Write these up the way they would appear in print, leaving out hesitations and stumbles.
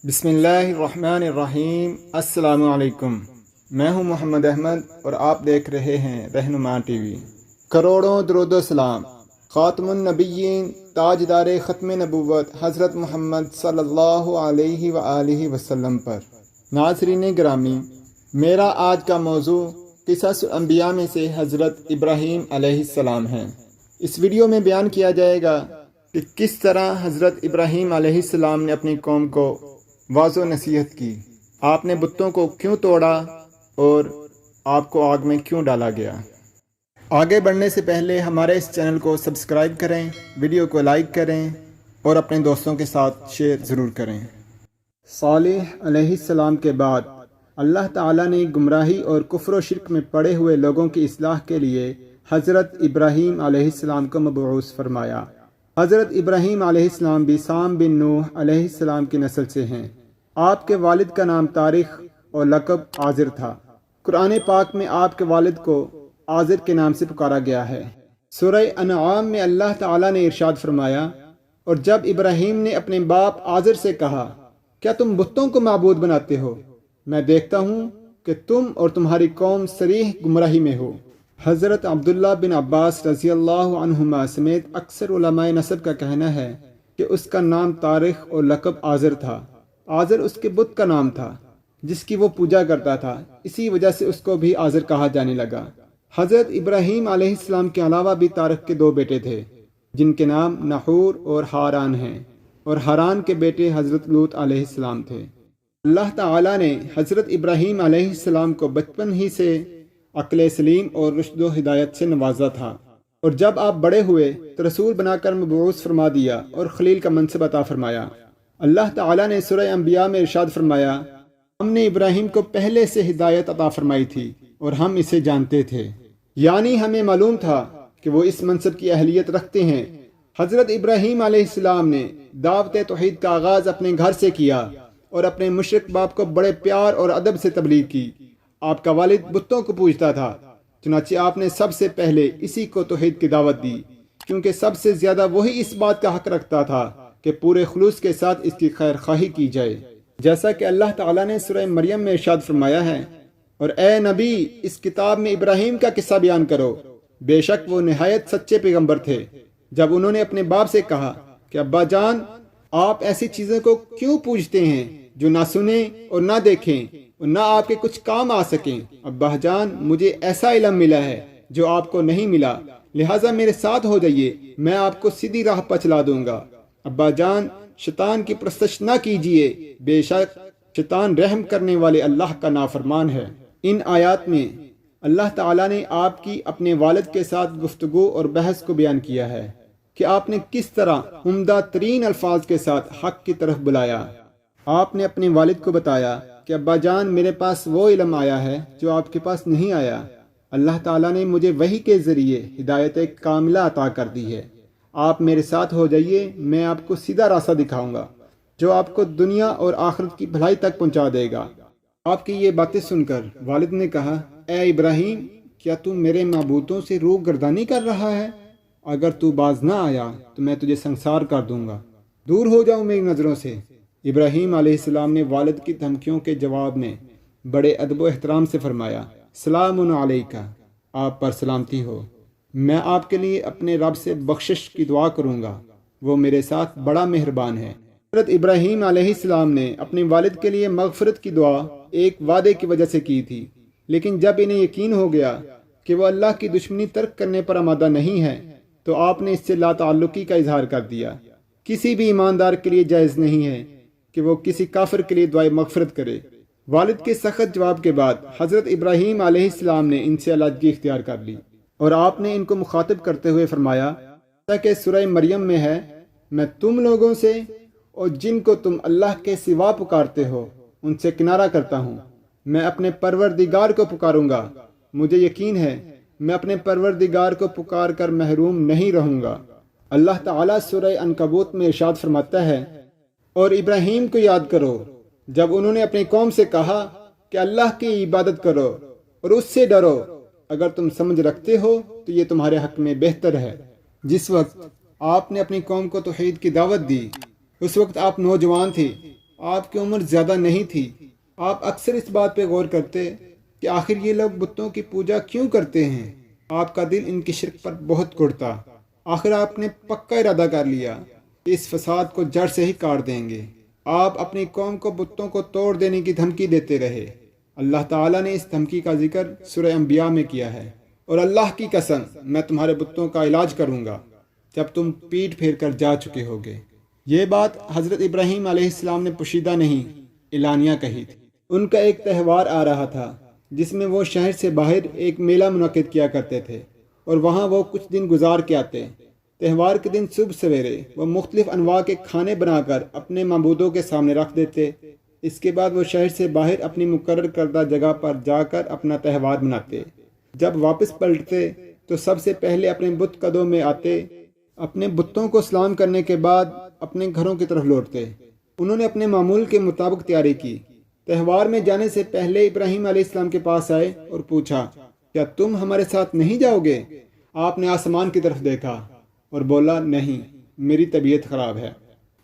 بسم اللہ الرحمن الرحیم۔ السلام علیکم، میں ہوں محمد احمد اور آپ دیکھ رہے ہیں رہنما ٹی وی۔ کروڑوں درود و سلام خاتم النبیین، تاجدار ختم نبوت حضرت محمد صلی اللہ علیہ وآلہ وسلم پر۔ ناظرین گرامی، میرا آج کا موضوع قصص الانبیاء میں سے حضرت ابراہیم علیہ السلام ہے۔ اس ویڈیو میں بیان کیا جائے گا کہ کس طرح حضرت ابراہیم علیہ السلام نے اپنی قوم کو واضح نصیحت کی، آپ نے بتوں کو کیوں توڑا اور آپ کو آگ میں کیوں ڈالا گیا۔ آگے بڑھنے سے پہلے ہمارے اس چینل کو سبسکرائب کریں، ویڈیو کو لائک کریں اور اپنے دوستوں کے ساتھ شیئر ضرور کریں۔ صالح علیہ السلام کے بعد اللہ تعالیٰ نے گمراہی اور کفر و شرک میں پڑے ہوئے لوگوں کی اصلاح کے لیے حضرت ابراہیم علیہ السلام کو مبعوث فرمایا۔ حضرت ابراہیم علیہ السلام بھی سام بن نوح علیہ السلام کی نسل سے ہیں۔ آپ کے والد کا نام طارق اور لقب آزر تھا۔ قرآن پاک میں آپ کے والد کو آزر کے نام سے پکارا گیا ہے۔ سورہ انعام میں اللہ تعالیٰ نے ارشاد فرمایا، اور جب ابراہیم نے اپنے باپ آزر سے کہا، کیا تم بتوں کو معبود بناتے ہو؟ میں دیکھتا ہوں کہ تم اور تمہاری قوم صریح گمراہی میں ہو۔ حضرت عبداللہ بن عباس رضی اللہ عنہما سمیت اکثر علماء نسب کا کہنا ہے کہ اس کا نام طارق اور لقب آزر تھا۔ آزر اس کے بت کا نام تھا جس کی وہ پوجا کرتا تھا، اسی وجہ سے اس کو بھی آزر کہا جانے لگا۔ حضرت ابراہیم علیہ السلام کے علاوہ بھی طارق کے دو بیٹے تھے جن کے نام نحور اور حاران ہیں، اور حاران کے بیٹے حضرت لوط علیہ السلام تھے۔ اللہ تعالیٰ نے حضرت ابراہیم علیہ السلام کو بچپن ہی سے عقل سلیم اور رشد و ہدایت سے نوازا تھا، اور جب آپ بڑے ہوئے تو رسول بنا کر مبعوث فرما دیا اور خلیل کا منصب عطا فرمایا۔ اللہ تعالیٰ نے سورہ انبیاء میں ارشاد فرمایا، ہم نے ابراہیم کو پہلے سے ہدایت عطا فرمائی تھی اور ہم اسے جانتے تھے، یعنی ہمیں معلوم تھا کہ وہ اس منصب کی اہلیت رکھتے ہیں۔ حضرت ابراہیم علیہ السلام نے دعوت توحید کا آغاز اپنے گھر سے کیا اور اپنے مشرک باپ کو بڑے پیار اور ادب سے تبلیغ کی۔ آپ کا والد بتوں کو پوجتا تھا، چنانچہ آپ نے سب سے پہلے اسی کو توحید کی دعوت دی، کیونکہ سب سے زیادہ وہی اس بات کا حق رکھتا تھا کہ پورے خلوص کے ساتھ اس کی خیر خواہی کی جائے، جیسا کہ اللہ تعالیٰ نے سورہ مریم میں ارشاد فرمایا ہے، اور اے نبی، اس کتاب میں ابراہیم کا قصہ بیان کرو، بے شک وہ نہایت سچے پیغمبر تھے۔ جب انہوں نے اپنے باپ سے کہا کہ ابا جان، آپ ایسی چیزوں کو کیوں پوجتے ہیں جو نہ سنیں اور نہ دیکھیں اور نہ آپ کے کچھ کام آ سکیں؟ ابا جان، مجھے ایسا علم ملا ہے جو آپ کو نہیں ملا، لہٰذا میرے ساتھ ہو جائیے، میں آپ کو سیدھی راہ پر چلا دوں گا۔ ابا جان، شیطان کی پرستش نہ کیجیے، بے شک شیطان رحم کرنے والے اللہ کا نافرمان ہے۔ ان آیات میں اللہ تعالیٰ نے آپ کی اپنے والد کے ساتھ گفتگو اور بحث کو بیان کیا ہے کہ آپ نے کس طرح عمدہ ترین الفاظ کے ساتھ حق کی طرف بلایا۔ آپ نے اپنے والد کو بتایا کہ ابا جان، میرے پاس وہ علم آیا ہے جو آپ کے پاس نہیں آیا۔ اللہ تعالیٰ نے مجھے وحی کے ذریعے ہدایت کاملہ عطا کر دی ہے۔ آپ میرے ساتھ ہو جائیے، میں آپ کو سیدھا راستہ دکھاؤں گا جو آپ کو دنیا اور آخرت کی بھلائی تک پہنچا دے گا۔ آپ کی یہ باتیں سن کر والد نے کہا، اے ابراہیم، کیا تو میرے معبودوں سے روح گردانی کر رہا ہے؟ اگر تو باز نہ آیا تو میں تجھے سنسار کر دوں گا، دور ہو جاؤں میری نظروں سے۔ ابراہیم علیہ السلام نے والد کی دھمکیوں کے جواب میں بڑے ادب و احترام سے فرمایا، سلام علیکہ، آپ پر سلامتی ہو، میں آپ کے لیے اپنے رب سے بخشش کی دعا کروں گا، وہ میرے ساتھ بڑا مہربان ہے۔ حضرت ابراہیم علیہ السلام نے اپنے والد کے لیے مغفرت کی دعا ایک وعدے کی وجہ سے کی تھی، لیکن جب انہیں یقین ہو گیا کہ وہ اللہ کی دشمنی ترک کرنے پر آمادہ نہیں ہے تو آپ نے اس سے لا تعلقی کا اظہار کر دیا۔ کسی بھی ایماندار کے لیے جائز نہیں ہے کہ وہ کسی کافر کے لیے دعائے مغفرت کرے۔ والد کے سخت جواب کے بعد حضرت ابراہیم علیہ السلام نے ان سے علیحدگی اختیار کر لی، اور آپ نے ان کو مخاطب کرتے ہوئے فرمایا، جیسا کہ سورہ مریم میں ہے، میں تم لوگوں سے اور جن کو تم اللہ کے سوا پکارتے ہو ان سے کنارہ کرتا ہوں، میں اپنے پروردگار کو پکاروں گا، مجھے یقین ہے میں اپنے پروردگار کو پکار کر محروم نہیں رہوں گا۔ اللہ تعالیٰ سورہ عنکبوت میں ارشاد فرماتا ہے، اور ابراہیم کو یاد کرو جب انہوں نے اپنی قوم سے کہا کہ اللہ کی عبادت کرو اور اس سے ڈرو، اگر تم سمجھ رکھتے ہو تو یہ تمہارے حق میں بہتر ہے۔ جس وقت آپ نے اپنی قوم کو توحید کی دعوت دی، اس وقت آپ نوجوان تھے، آپ کی عمر زیادہ نہیں تھی، آپ اکثر اس بات پہ غور کرتے کہ آخر یہ لوگ بتوں کی پوجا کیوں کرتے ہیں۔ آپ کا دل ان کی شرک پر بہت کڑتا۔ آخر آپ نے پکا ارادہ کر لیا کہ اس فساد کو جڑ سے ہی کاٹ دیں گے۔ آپ اپنی قوم کو بتوں کو توڑ دینے کی دھمکی دیتے رہے۔ اللہ تعالیٰ نے اس دھمکی کا ذکر سورہ انبیاء میں کیا ہے، اور اللہ کی قسم میں تمہارے بتوں کا علاج کروں گا جب تم پیٹ پھیر کر جا چکے ہوگے۔ یہ بات حضرت ابراہیم علیہ السلام نے پوشیدہ نہیں، اعلانیہ کہی تھی۔ ان کا ایک تہوار آ رہا تھا جس میں وہ شہر سے باہر ایک میلہ منعقد کیا کرتے تھے اور وہاں وہ کچھ دن گزار کے آتے۔ تہوار کے دن صبح سویرے وہ مختلف انواع کے کھانے بنا کر اپنے معبودوں کے سامنے رکھ دیتے۔ اس کے بعد وہ شہر سے باہر اپنی مقرر کردہ جگہ پر جا کر اپنا تہوار مناتے۔ جب واپس پلٹتے تو سب سے پہلے اپنے بت قدوں میں آتے، اپنے بتوں کو سلام کرنے کے بعد اپنے گھروں کی طرف لوٹتے۔ انہوں نے اپنے معمول کے مطابق تیاری کی۔ تہوار میں جانے سے پہلے ابراہیم علیہ السلام کے پاس آئے اور پوچھا، کیا تم ہمارے ساتھ نہیں جاؤ گے؟ آپ نے آسمان کی طرف دیکھا اور بولا، نہیں، میری طبیعت خراب ہے۔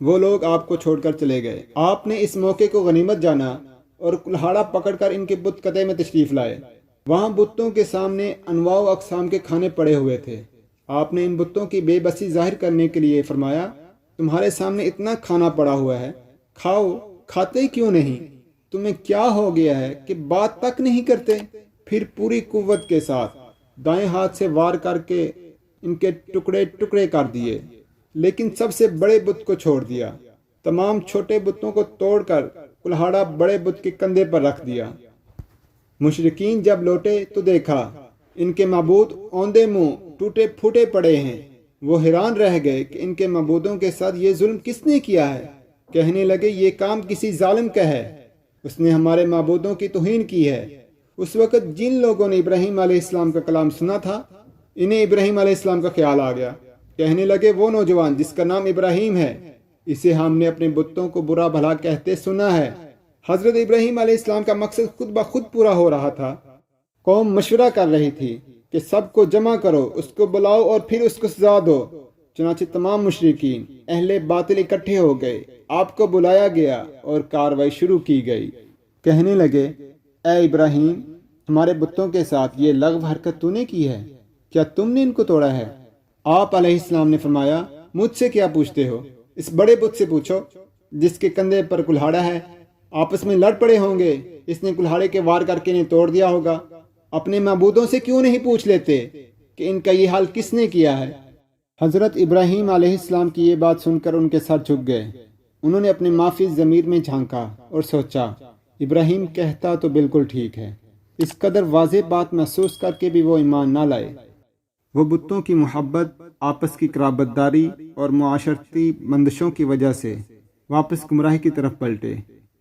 وہ لوگ آپ کو چھوڑ کر چلے گئے۔ آپ نے اس موقع کو غنیمت جانا اور کلہاڑا پکڑ کر ان کے بت قدے میں تشریف لائے۔ وہاں بتوں کے سامنے انواع و اقسام کے کھانے پڑے ہوئے تھے۔ آپ نے ان بتوں کی بے بسی ظاہر کرنے کے لیے فرمایا، تمہارے سامنے اتنا کھانا پڑا ہوا ہے، کھاؤ، کھاتے کیوں نہیں؟ تمہیں کیا ہو گیا ہے کہ بات تک نہیں کرتے؟ پھر پوری قوت کے ساتھ دائیں ہاتھ سے وار کر کے ان کے ٹکڑے ٹکڑے کر دیے، لیکن سب سے بڑے بت کو چھوڑ دیا۔ تمام چھوٹے بتوں کو توڑ کر کلہاڑا بڑے بت کے کندھے پر رکھ دیا۔ مشرکین جب لوٹے تو دیکھا ان کے معبود اوندے منہ ٹوٹے پھوٹے پڑے ہیں۔ وہ حیران رہ گئے کہ ان کے معبودوں کے ساتھ یہ ظلم کس نے کیا ہے۔ کہنے لگے، یہ کام کسی ظالم کا ہے، اس نے ہمارے معبودوں کی توہین کی ہے۔ اس وقت جن لوگوں نے ابراہیم علیہ السلام کا کلام سنا تھا، انہیں ابراہیم علیہ السلام کا خیال آ گیا۔ کہنے لگے، وہ نوجوان جس کا نام ابراہیم ہے، اسے ہم نے اپنے بتوں کو برا بھلا کہتے سنا ہے۔ حضرت ابراہیم علیہ السلام کا مقصد خود بخود پورا ہو رہا تھا۔ قوم مشورہ کر رہی تھی کہ سب کو جمع کرو، اس کو بلاؤ اور پھر اس کو سزا دو۔ چنانچہ تمام مشرکین اہل باطل اکٹھے ہو گئے، آپ کو بلایا گیا اور کاروائی شروع کی گئی۔ کہنے لگے، اے ابراہیم، ہمارے بتوں کے ساتھ یہ لغو حرکت تو نے کی ہے، کیا تم نے ان کو توڑا ہے؟ آپ علیہ السلام نے فرمایا، مجھ سے کیا پوچھتے ہو؟ اس بڑے بت سے پوچھو جس کے کندھے پر کلہاڑا ہے۔ آپس میں لڑ پڑے ہوں گے، اس نے کلہاڑے کے وار کر کے انہیں توڑ دیا ہوگا۔ اپنے معبودوں سے کیوں نہیں پوچھ لیتے کہ ان کا یہ حال کس نے کیا ہے؟ حضرت ابراہیم علیہ السلام کی یہ بات سن کر ان کے سر جھک گئے۔ انہوں نے اپنے معافی ضمیر میں جھانکا اور سوچا، ابراہیم کہتا تو بالکل ٹھیک ہے۔ اس قدر واضح بات محسوس کر کے بھی وہ ایمان نہ لائے۔ وہ بتوں کی محبت، آپس کی قرابت داری اور معاشرتی بندشوں کی وجہ سے واپس گمراہی کی طرف پلٹے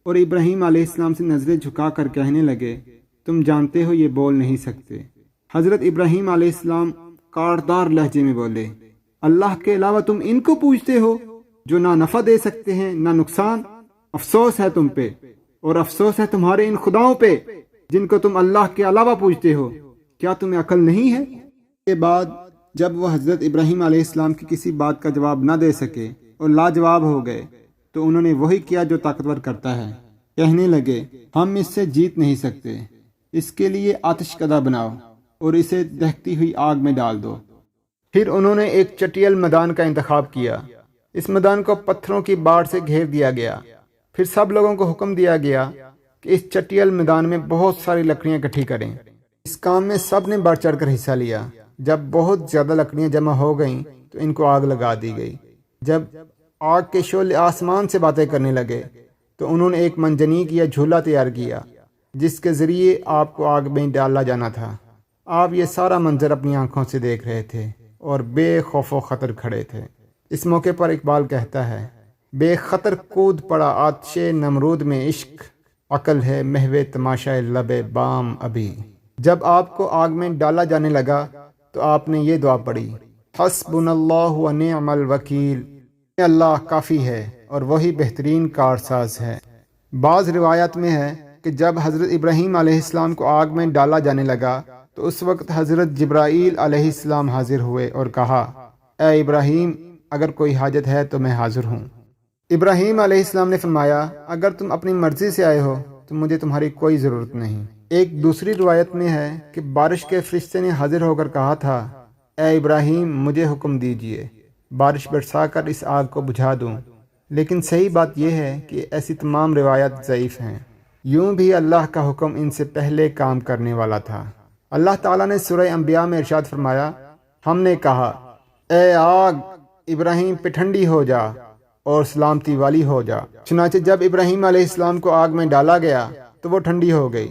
اور ابراہیم علیہ السلام سے نظریں جھکا کر کہنے لگے، تم جانتے ہو یہ بول نہیں سکتے۔ حضرت ابراہیم علیہ السلام کاٹدار لہجے میں بولے، اللہ کے علاوہ تم ان کو پوجتے ہو جو نہ نفع دے سکتے ہیں نہ نقصان؟ افسوس ہے تم پہ، اور افسوس ہے تمہارے ان خداؤں پہ جن کو تم اللہ کے علاوہ پوجتے ہو۔ کیا تمہیں عقل نہیں ہے؟ اس کے بعد جب وہ حضرت ابراہیم علیہ السلام کی کسی بات کا جواب نہ دے سکے اور لاجواب ہو گئے تو انہوں نے وہی کیا جو طاقتور کرتا ہے۔ کہنے لگے، ہم اس سے جیت نہیں سکتے، اس کے لیے آتش کدہ بناؤ اور اسے دہتی ہوئی آگ میں ڈال دو۔ پھر انہوں نے ایک چٹیل میدان کا انتخاب کیا۔ اس میدان کو پتھروں کی باڑ سے گھیر دیا گیا۔ پھر سب لوگوں کو حکم دیا گیا کہ اس چٹیل میدان میں بہت ساری لکڑیاں اکٹھی کریں۔ اس کام میں سب نے بڑھ چڑھ کر حصہ لیا۔ جب بہت زیادہ لکڑیاں جمع ہو گئیں تو ان کو آگ لگا دی گئی۔ جب آگ کے شعلے آسمان سے باتیں کرنے لگے تو انہوں نے ایک منجنیق یا جھولا تیار کیا جس کے ذریعے آپ کو آگ میں ڈالا جانا تھا۔ آپ یہ سارا منظر اپنی آنکھوں سے دیکھ رہے تھے اور بے خوف و خطر کھڑے تھے۔ اس موقع پر اقبال کہتا ہے، بے خطر کود پڑا آتش نمرود میں عشق، عقل ہے محو تماشائے لب بام ابھی۔ جب آپ کو آگ میں ڈالا جانے لگا تو آپ نے یہ دعا پڑھی، حسبنا اللہ و نعم الوکیل، اللہ کافی ہے اور وہی بہترین کارساز ہے۔ بعض روایات میں ہے کہ جب حضرت ابراہیم علیہ السلام کو آگ میں ڈالا جانے لگا تو اس وقت حضرت جبرائیل علیہ السلام حاضر ہوئے اور کہا، اے ابراہیم، اگر کوئی حاجت ہے تو میں حاضر ہوں۔ ابراہیم علیہ السلام نے فرمایا اگر تم اپنی مرضی سے آئے ہو تو مجھے تمہاری کوئی ضرورت نہیں۔ ایک دوسری روایت میں ہے کہ بارش کے فرشتے نے حاضر ہو کر کہا تھا اے ابراہیم مجھے حکم دیجئے بارش برسا کر اس آگ کو بجھا دوں، لیکن صحیح بات یہ ہے کہ ایسی تمام روایات ضعیف ہیں۔ یوں بھی اللہ کا حکم ان سے پہلے کام کرنے والا تھا۔ اللہ تعالیٰ نے سورہ انبیاء میں ارشاد فرمایا ہم نے کہا اے آگ ابراہیم پہ ٹھنڈی ہو جا اور سلامتی والی ہو جا، چنانچہ جب ابراہیم علیہ السلام کو آگ میں ڈالا گیا تو وہ ٹھنڈی ہو گئی۔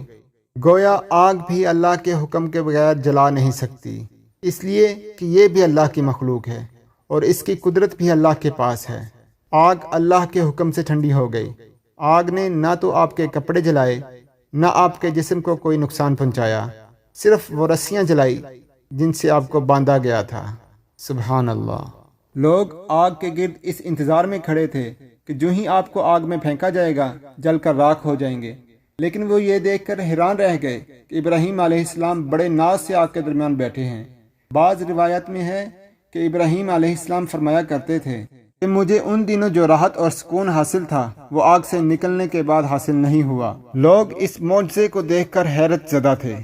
گویا آگ بھی اللہ کے حکم کے بغیر جلا نہیں سکتی، اس لیے کہ یہ بھی اللہ کی مخلوق ہے اور اس کی قدرت بھی اللہ کے پاس ہے۔ آگ اللہ کے حکم سے ٹھنڈی ہو گئی۔ آگ نے نہ تو آپ کے کپڑے جلائے نہ آپ کے جسم کو کوئی نقصان پہنچایا، صرف وہ رسیاں جلائی جن سے آپ کو باندھا گیا تھا۔ سبحان اللہ۔ لوگ آگ کے گرد اس انتظار میں کھڑے تھے کہ جو ہی آپ کو آگ میں پھینکا جائے گا جل کر راکھ ہو جائیں گے، لیکن وہ یہ دیکھ کر حیران رہ گئے کہ ابراہیم علیہ السلام بڑے ناز سے آگ کے درمیان بیٹھے ہیں۔ بعض روایت میں ہے کہ ابراہیم علیہ السلام فرمایا کرتے تھے کہ مجھے ان دنوں جو راحت اور سکون حاصل تھا وہ آگ سے نکلنے کے بعد حاصل نہیں ہوا۔ لوگ اس معجزے کو دیکھ کر حیرت زدہ تھے۔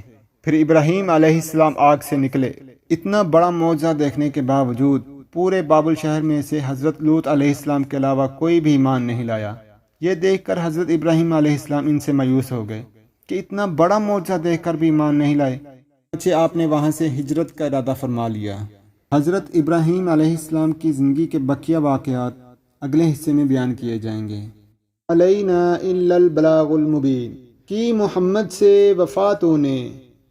پھر ابراہیم علیہ السلام آگ سے نکلے۔ اتنا بڑا معجزہ دیکھنے کے باوجود پورے بابل شہر میں سے حضرت لوط علیہ السلام کے علاوہ کوئی بھی ایمان نہیں لایا۔ یہ دیکھ کر حضرت ابراہیم علیہ السلام ان سے مایوس ہو گئے کہ اتنا بڑا معجزہ دیکھ کر بھی ایمان نہیں لائے۔ اچھا آپ نے وہاں سے ہجرت کا ارادہ فرما لیا۔ حضرت ابراہیم علیہ السلام کی زندگی کے بقیہ واقعات اگلے حصے میں بیان کیے جائیں گے۔ علینا الا البلاغ المبین، کی محمد سے وفا تو نے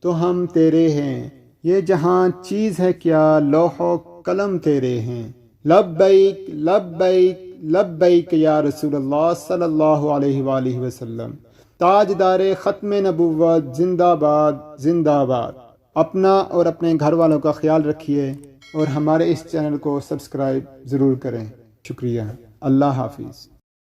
تو ہم تیرے ہیں، یہ جہاں چیز ہے کیا لوح و قلم تیرے ہیں، لبیک لبیک لبیک یا رسول اللہ صلی اللہ علیہ وآلہ وسلم، تاجدار ختم نبوت زندہ باد زندہ باد۔ اپنا اور اپنے گھر والوں کا خیال رکھیے اور ہمارے اس چینل کو سبسکرائب ضرور کریں۔ شکریہ۔ اللہ حافظ۔